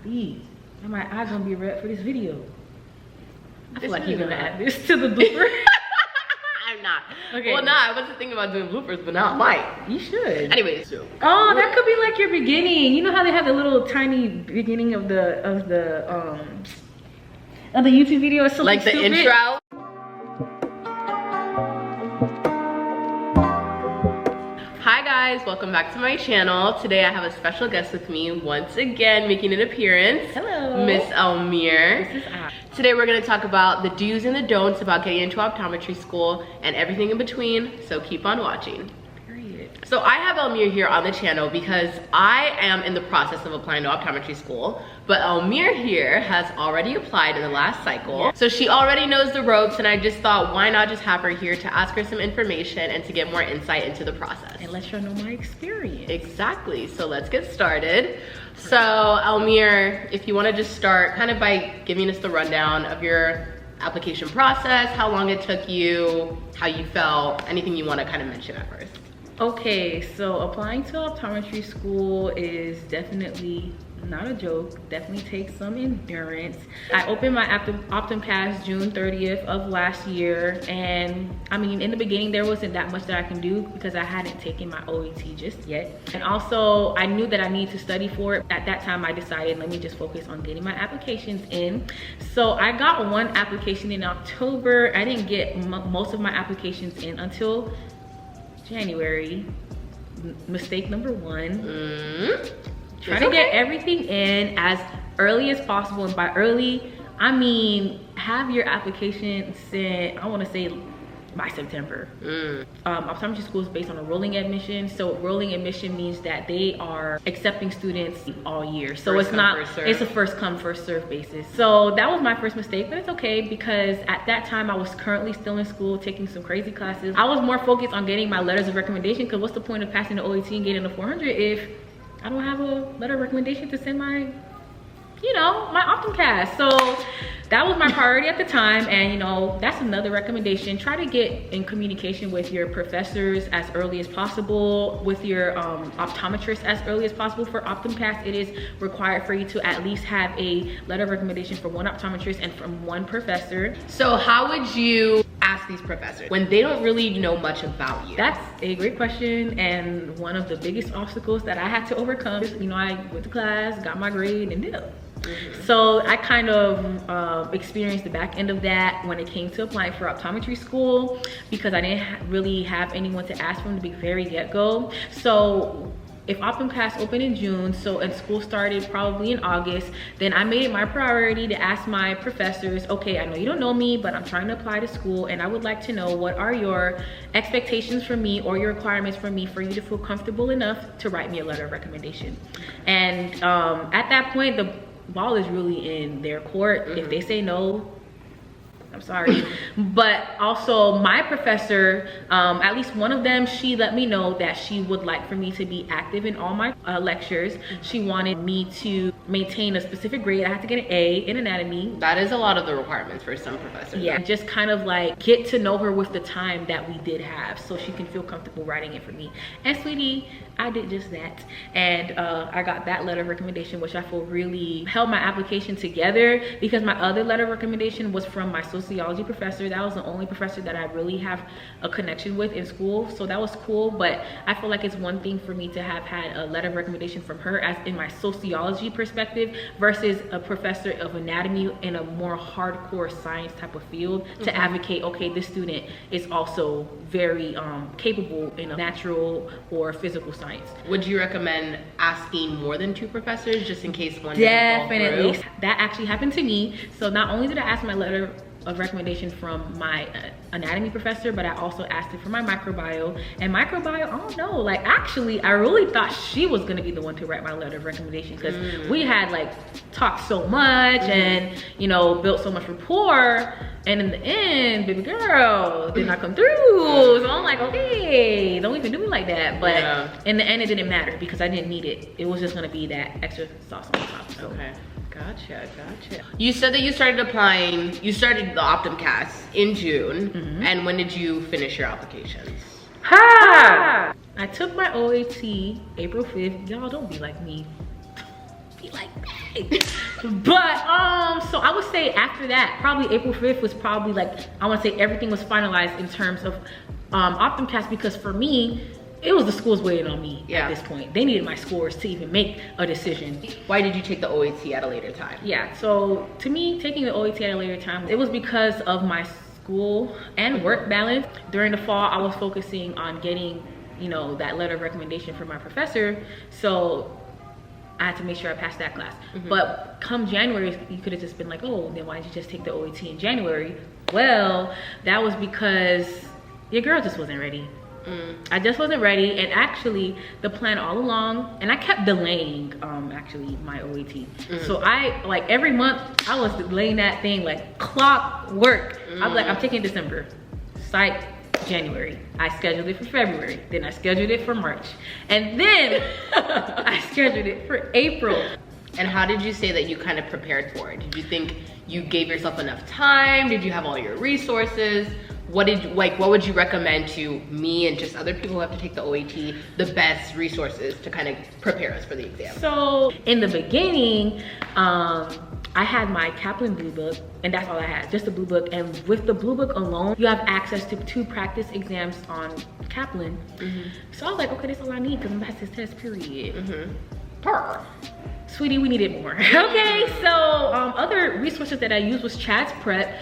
Please. My eyes gonna be red for this video. I feel like you're gonna add this to the blooper. I'm not. Okay. Well, I wasn't thinking about doing bloopers, but now I might. You should. Anyways. Oh, that could be like your beginning. You know how they have the little tiny beginning of the YouTube video? It's like the stupid. intro. Hi guys, welcome back to my channel. Today I have a special guest with me once again, making an appearance. Hello. Miss Elmire. This is I. Today we're going to talk about the do's and the don'ts about getting into optometry school and everything in between, so keep on watching. So I have Elmire here on the channel because I am in the process of applying to optometry school, but Elmire here has already applied in the last cycle. Yeah. So she already knows the ropes, and I just thought, why not just have her here to ask her some information and to get more insight into the process. And let you know my experience. Exactly, so let's get started. So Elmire, if you wanna just start kind of by giving us the rundown of your application process, how long it took you, how you felt, anything you wanna kind of mention at first. Okay, so applying to optometry school is definitely not a joke. Definitely takes some endurance. I opened my Optomcas June 30th of last year, and I mean, in the beginning there wasn't that much that I can do because I hadn't taken my OET just yet, and also I knew that I needed to study for it. At that time I decided, let me just focus on getting my applications in. So I got one application in October. I didn't get most of my applications in until January. Mistake number one. Try to get everything in as early as possible, and by early I mean have your application sent, I want to say by September. Optometry school is based on a rolling admission, so rolling admission means that they are accepting students all year, so it's not, it's a first come first serve basis. So that was my first mistake, but it's okay because at that time I was currently still in school taking some crazy classes. I was more focused on getting my letters of recommendation, because what's the point of passing the OET and getting a 400 if I don't have a letter of recommendation to send my, you know, my Optomcas. So that was my priority at the time, and you know, that's another recommendation. Try to get in communication with your professors as early as possible, with your optometrist as early as possible. For Optomcas, it is required for you to at least have a letter of recommendation from one optometrist and from one professor. So how would you ask these professors when they don't really know much about you? That's a great question, and one of the biggest obstacles that I had to overcome. You know, I went to class, got my grade, and did. So I kind of experienced the back end of that when it came to applying for optometry school, because I didn't really have anyone to ask from the very get-go. So if Optomcas opened in June, and school started probably in August, then I made it my priority to ask my professors, okay, I know you don't know me, but I'm trying to apply to school, and I would like to know what are your expectations for me or your requirements for me for you to feel comfortable enough to write me a letter of recommendation. And at that point, the ball is really in their court. If they say no, I'm sorry. But also my professor, at least one of them, she let me know that she would like for me to be active in all my lectures. She wanted me to maintain a specific grade. I had to get an A in anatomy. That is a lot of the requirements for some professors. Yeah, just kind of like get to know her with the time that we did have, so she can feel comfortable writing it for me. And sweetie, I did just that, and I got that letter of recommendation, which I feel really held my application together, because my other letter of recommendation was from my sociology professor. That was the only professor that I really have a connection with in school, so that was cool. But I feel like it's one thing for me to have had a letter of recommendation from her as in my sociology perspective versus a professor of anatomy in a more hardcore science type of field to advocate, okay, this student is also very capable in a natural or physical science. Would you recommend asking more than 2 professors just in case one Definitely. That actually happened to me. So not only did I ask my letter of recommendation from my anatomy professor, but I also asked it for my microbiome. And microbiome, I don't know, like actually I really thought she was gonna be the one to write my letter of recommendation, because we had like talked so much and you know, built so much rapport, and in the end, baby girl did not come through. So I'm like, okay, don't even do me like that. But in the end, it didn't matter because I didn't need it. It was just gonna be that extra sauce on top. So. Okay. Gotcha. You said that you started applying, you started the Optomcas in June, and when did you finish your applications? I took my OAT April 5th. Y'all don't be like me. be like that. But so I would say after that, probably April 5th was probably like, I want to say everything was finalized in terms of Optomcas, because for me, it was the schools waiting on me at this point. They needed my scores to even make a decision. Why did you take the OAT at a later time? Yeah, so to me, taking the OAT at a later time, it was because of my school and work balance. During the fall, I was focusing on getting, you know, that letter of recommendation from my professor. So I had to make sure I passed that class. But come January, you could have just been like, oh, then why didn't you just take the OAT in January? Well, that was because your girl just wasn't ready. I just wasn't ready. And actually the plan all along, and I kept delaying actually my OAT. So I, like, every month I was delaying that thing like clockwork. I was like, I'm taking December, psych, January. I scheduled it for February, then I scheduled it for March, and then I scheduled it for April. And how did you say that you kind of prepared for it? Did you think you gave yourself enough time? Did you have all your resources? What would you recommend to me and just other people who have to take the OAT, the best resources to kind of prepare us for the exam? So in the beginning, I had my Kaplan Blue Book, and that's all I had, just the Blue Book. And with the Blue Book alone, you have access to 2 practice exams on Kaplan. So I was like, okay, that's all I need because I'm past this test, period. Sweetie, we needed more. Okay, so other resources that I used was Chad's Prep.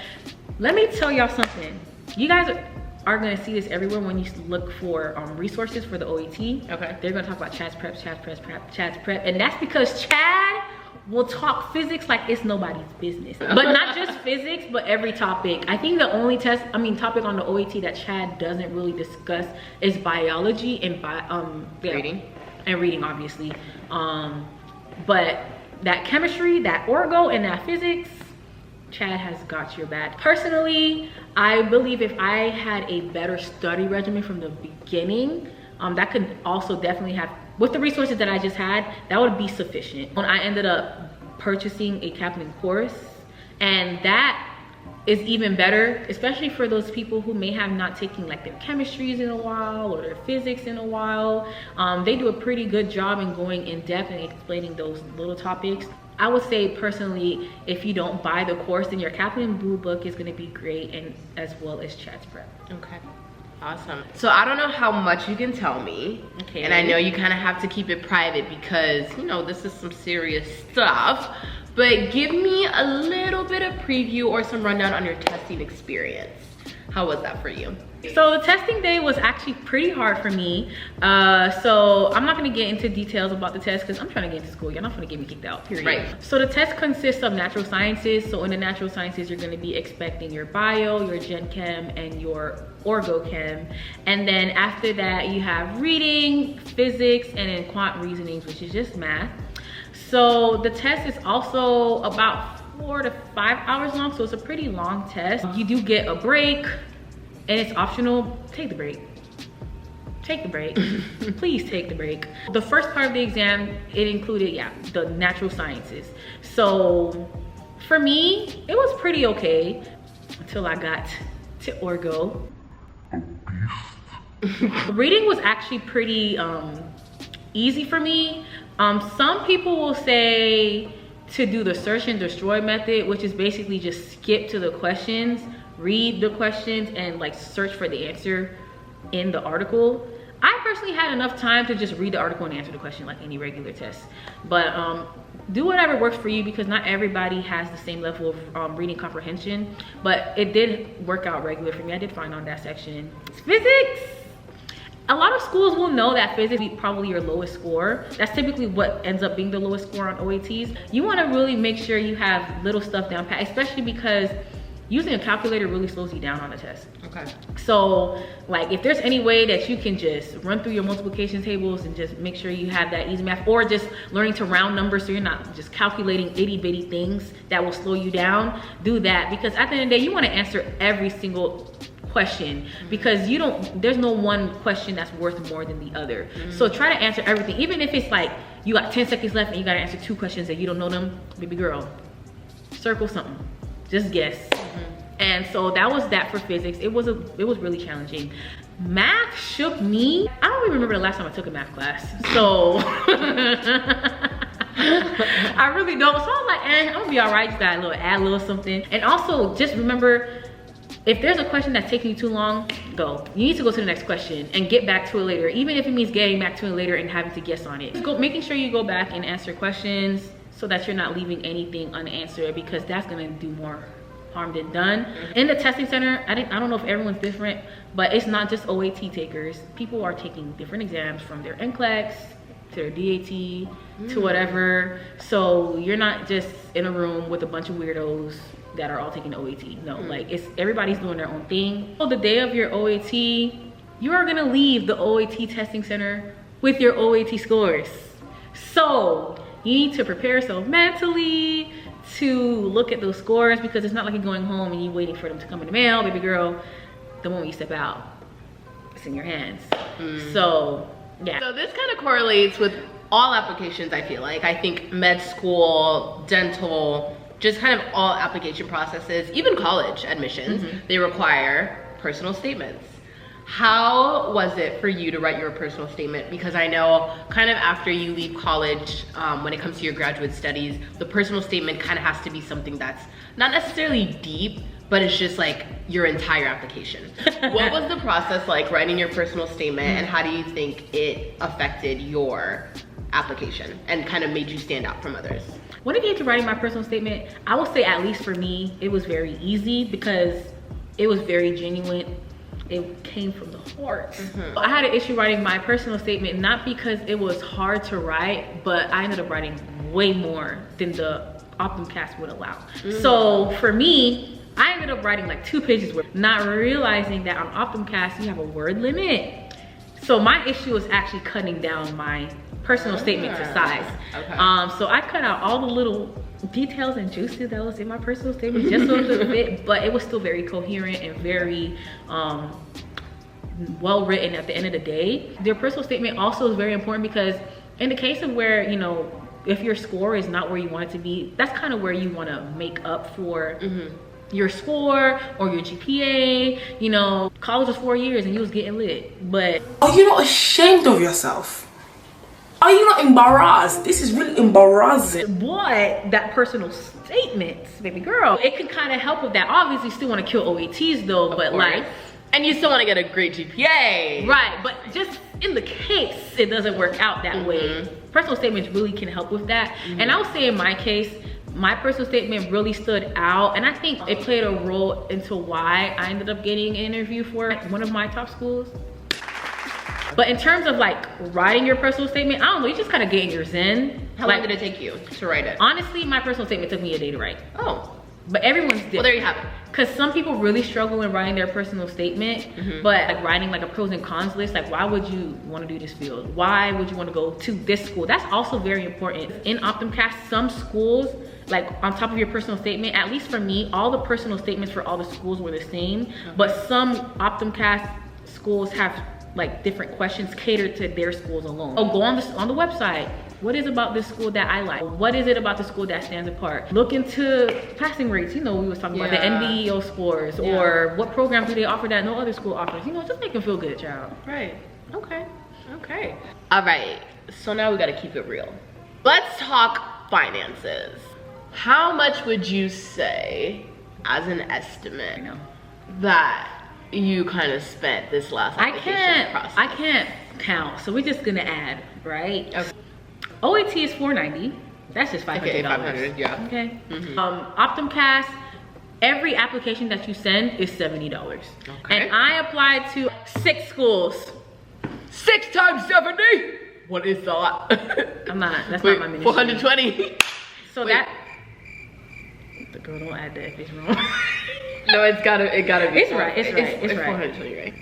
Let me tell y'all something. You guys are gonna see this everywhere when you look for resources for the OAT. Okay. They're gonna talk about Chad's Prep, Chad's Prep. And that's because Chad will talk physics like it's nobody's business. But not just physics, but every topic. I think the only topic on the OAT that Chad doesn't really discuss is biology and reading. And reading, obviously. But that chemistry, that orgo, and that physics, Chad has got your back. Personally, I believe if I had a better study regimen from the beginning, that could also definitely have, with the resources that I just had, that would be sufficient. When I ended up purchasing a Kaplan course, and that is even better, especially for those people who may have not taken like their chemistries in a while or their physics in a while. They do a pretty good job in going in depth and explaining those little topics. I would say personally, if you don't buy the course, then your Kaplan Blue Book is gonna be great, and as well as Chad's Prep. Okay, awesome. So I don't know how much you can tell me. Okay. And I know you kind of have to keep it private because, you know, this is some serious stuff, but give me a little bit of preview or some rundown on your testing experience. How was that for you? So the testing day was actually pretty hard for me. So I'm not gonna get into details about the test because I'm trying to get into school. You're not gonna get me kicked out, period. Right. So the test consists of natural sciences. So in the natural sciences, you're gonna be expecting your bio, your gen chem, and your orgo chem. And then after that, you have reading, physics, and then quant reasonings, which is just math. So the test is also about 4 to 5 hours long. So it's a pretty long test. You do get a break. And it's optional. Take the break. Take the break. Please take the break. The first part of the exam, it included, the natural sciences. So for me, it was pretty okay until I got to orgo. Reading was actually pretty easy for me. Some people will say to do the search and destroy method, which is basically just skip to the questions, read the questions, and like search for the answer in the article. I personally had enough time to just read the article and answer the question like any regular test. But do whatever works for you because not everybody has the same level of reading comprehension. But it did work out regular for me. I did fine on that section. Physics. A lot of schools will know that physics is probably your lowest score. That's typically what ends up being the lowest score on OATs. You want to really make sure you have little stuff down pat, especially because using a calculator really slows you down on the test. Okay. So like if there's any way that you can just run through your multiplication tables and just make sure you have that easy math, or just learning to round numbers so you're not just calculating itty bitty things that will slow you down, do that. Because at the end of the day, you want to answer every single question because there's no one question that's worth more than the other. So try to answer everything, even if it's like you got 10 seconds left and you got to answer 2 questions and you don't know them. Baby girl, circle something, just guess. And so that was that for physics. It was really challenging. Math shook me. I don't even remember the last time I took a math class. So I really don't. So I was like, I'm gonna be all right. Just gotta add a little something. And also just remember, if there's a question that's taking you too long, go. You need to go to the next question and get back to it later, even if it means getting back to it later and having to guess on it. Making sure you go back and answer questions so that you're not leaving anything unanswered, because that's gonna do more harm than done. In the testing center, I don't know if everyone's different, but it's not just OAT takers. People are taking different exams from their NCLEX to their DAT to whatever. So you're not just in a room with a bunch of weirdos that are all taking OAT. No, like everybody's doing their own thing. So the day of your OAT, you are gonna leave the OAT testing center with your OAT scores. So you need to prepare yourself mentally to look at those scores, because it's not like you're going home and you're waiting for them to come in the mail. Baby girl, the moment you step out, it's in your hands. So yeah. So this kind of correlates with all applications, I feel like. I think med school, dental, just kind of all application processes, even college admissions, they require personal statements. How was it for you to write your personal statement? Because I know kind of after you leave college, when it comes to your graduate studies, the personal statement kind of has to be something that's not necessarily deep, but it's just like your entire application. What was the process like writing your personal statement, and how do you think it affected your application and kind of made you stand out from others? When it came to writing my personal statement, I will say, at least for me, it was very easy because it was very genuine. It came from the heart. I had an issue writing my personal statement, not because it was hard to write, but I ended up writing way more than the Optomcas would allow. So for me, I ended up writing like 2 pages worth, not realizing that on Optomcas you have a word limit. So my issue was actually cutting down my personal statement to size. So I cut out all the little details and juices that was in my personal statement just so it would fit, but it was still very coherent and very well written at the end of the day. Their personal statement also is very important, because in the case of where, you know, if your score is not where you want it to be, that's kind of where you want to make up for your score or your GPA. You know, college was 4 years and you was getting lit, but are you not ashamed of yourself? Are you not embarrassed? This is really embarrassing. But that personal statement, baby girl, it can kind of help with that. Obviously, you still want to kill OATs though, but like, and you still want to get a great GPA. Right, but just in the case it doesn't work out that way, personal statements really can help with that. And I would say in my case, my personal statement really stood out, and I think it played a role into why I ended up getting an interview for one of my top schools. But in terms of like writing your personal statement, I don't know, you just kind of get in your zen. How long did it take you to write it? Honestly, my personal statement took me a day to write. Oh. But everyone's different. Well, there you have it. Because some people really struggle in writing their personal statement, but like writing like a pros and cons list, like why would you want to do this field? Why would you want to go to this school? That's also very important. In Optomcas, some schools, like on top of your personal statement, at least for me, all the personal statements for all the schools were the same, but some Optomcas schools have like different questions catered to their schools alone. Oh, go on the website. What is about this school that I like? What is it about the school that stands apart? Look into passing rates. You know, we was talking about the NBEO scores, or what programs do they offer that no other school offers? You know, just make them feel good, child. Right. Okay. Okay. All right. So now we got to keep it real. Let's talk finances. How much would you say, as an estimate, that you kind of spent this last application process? I can't count, so we're just gonna add, right? Okay. OAT is $490. That's just $500. Okay, $500, yeah. Okay. Optomcas, every application that you send is $70. Okay. And I applied to 6 schools. 6 times 70? What is that? That's not my ministry. 420. So that, the girl don't add that if it's wrong. No, it gotta be. It's right. 420, right?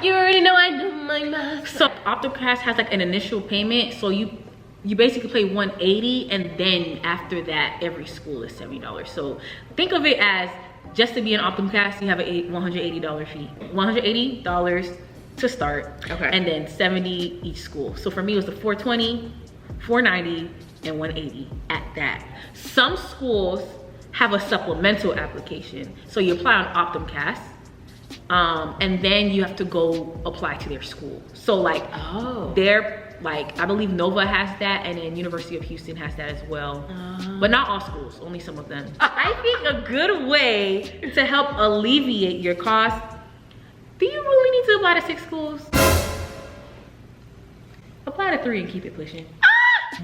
You already know I do my math. So Optomcas has like an initial payment, so you basically pay $180, and then after that every school is $70. So think of it as, just to be an Optomcas, you have a $180 fee. $180 to start, and then $70 each school. So for me it was the $420, $490, and $180 at that. Some schools have a supplemental application, so you apply on Optomcas, and then you have to go apply to their school. So like their Like, I believe Nova has that, and then University of Houston has that as well. But not all schools, only some of them. I think a good way to help alleviate your costs, do you really need to apply to 6 schools? Apply to 3 and keep it pushing.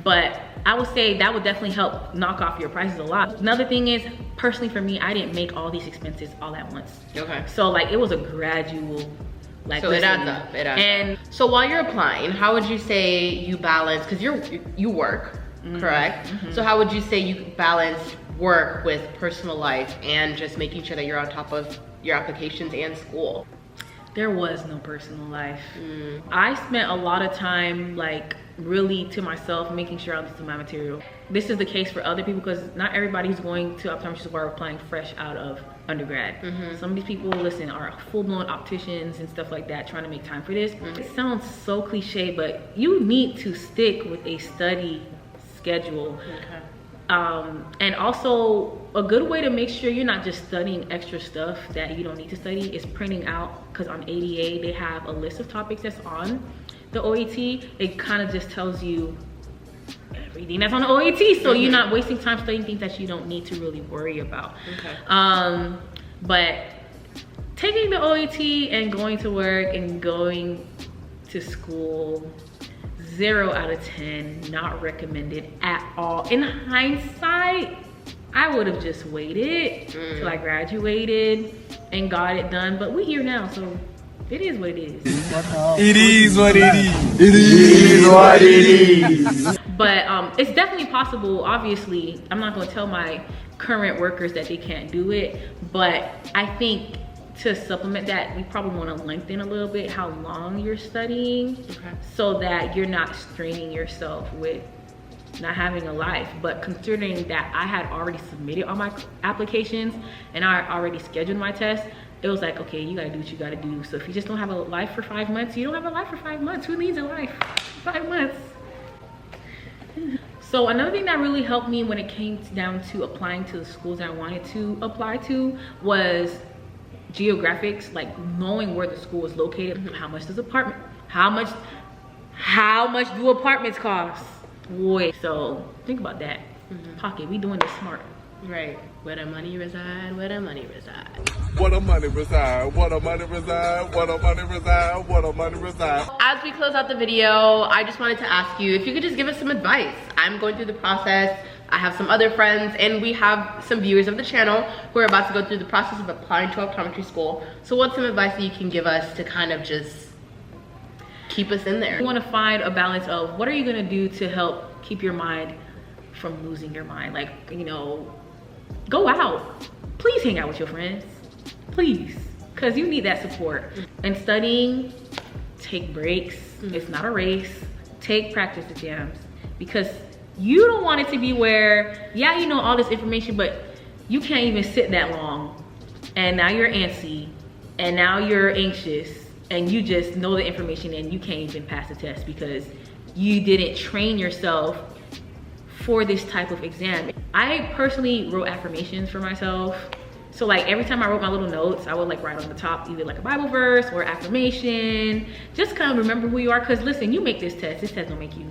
But I would say that would definitely help knock off your prices a lot. Another thing is, personally for me, I didn't make all these expenses all at once. Okay. So like, it was a gradual, like, so it adds up, and so while you're applying, how would you say you balance, because you work, correct? So how would you say you balance work with personal life and just making sure that you're on top of your applications and school? There was no personal life. I spent a lot of time, like, really to myself, making sure I understood my material. This is the case for other people, because not everybody's going to optometry school are applying fresh out of undergrad. Some of these people, listen, are full-blown opticians and stuff like that, trying to make time for this. It sounds so cliche, but you need to stick with a study schedule. And also, a good way to make sure you're not just studying extra stuff that you don't need to study is printing out, because on ADA they have a list of topics that's on the OET. It kind of just tells you everything that's on the OET, so you're not wasting time studying things that you don't need to really worry about. But taking the OET and going to work and going to school, 0 out of 10, not recommended at all. In hindsight, I would have just waited till I graduated and got it done, but we're here now, so it is what it is. It is what it is. It is what it is. But it's definitely possible. Obviously, I'm not going to tell my current workers that they can't do it, but I think to supplement that, we probably want to lengthen a little bit how long you're studying, so that you're not straining yourself with not having a life. But considering that I had already submitted all my applications and I already scheduled my test, it was like, okay, you gotta do what you gotta do. So if you just don't have a life for 5 months, you don't have a life for 5 months. Who needs a life for 5 months? So another thing that really helped me when it came down to applying to the schools that I wanted to apply to was geographics, like knowing where the school is located. How much does how much do apartments cost? Boy, so think about that. Pocket, we doing this smart. Right. Where the money reside, where the money reside. What the money reside, what the money reside, what the money reside, what the money reside. As we close out the video, I just wanted to ask you if you could just give us some advice. I'm going through the process. I have some other friends, and we have some viewers of the channel who are about to go through the process of applying to optometry school. So what's some advice that you can give us to kind of just keep us in there? You want to find a balance of what are you going to do to help keep your mind from losing your mind. Like, you know, go out. Please hang out with your friends. Please. Because you need that support. And studying, take breaks. It's not a race. Take practice exams. Because you don't want it to be where, yeah, you know all this information, but you can't even sit that long. And now you're antsy. And now you're anxious. And you just know the information and you can't even pass the test because you didn't train yourself for this type of exam. I personally wrote affirmations for myself. So like every time I wrote my little notes, I would like write on the top either like a Bible verse or affirmation. Just kind of remember who you are, because listen, you make this test don't make you.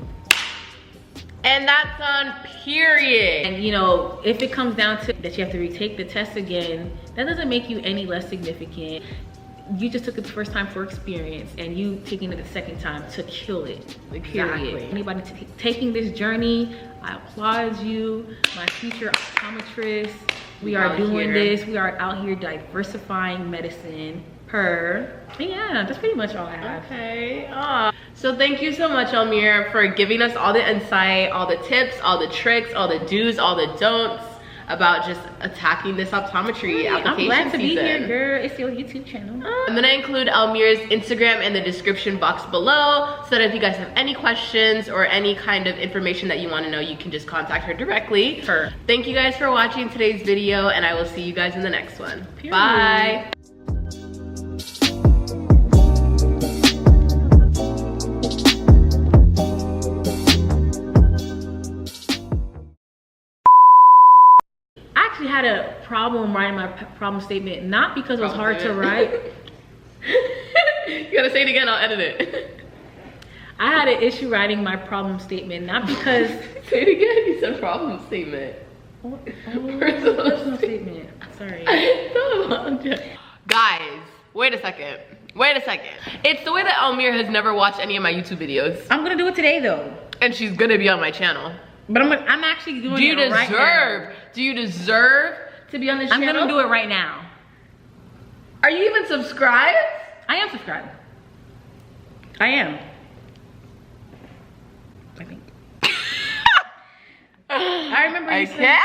And that's on period. And you know, if it comes down to that you have to retake the test again, that doesn't make you any less significant. You just took it the first time for experience, and you taking it the second time to kill it, period. Anybody taking this journey, I applaud you. My future optometrist, we are doing this. We are out here diversifying medicine and yeah, that's pretty much all I have. Okay. So thank you so much, Elmire, for giving us all the insight, all the tips, all the tricks, all the do's, all the don'ts about just attacking this optometry application I'm glad to season. be here, girl. It's your YouTube channel. I'm gonna include Elmire's Instagram in the description box below, so that if you guys have any questions or any kind of information that you want to know, you can just contact her directly. Thank you guys for watching today's video, and I will see you guys in the next one. Period. Bye. Had a problem writing my problem statement, not because it was hard to write. You gotta say it again, I'll edit it. I had an issue writing my problem statement, not because Say it again. You said problem statement. personal statement. Sorry. Guys, wait a second. Wait a second. It's the way that Elmire has never watched any of my YouTube videos. I'm gonna do it today though. And she's gonna be on my channel. But I'm actually doing it right now. Do you deserve to be on this channel? I'm gonna do it right now. Are you even subscribed? I am subscribed. I am. I think. I remember you said.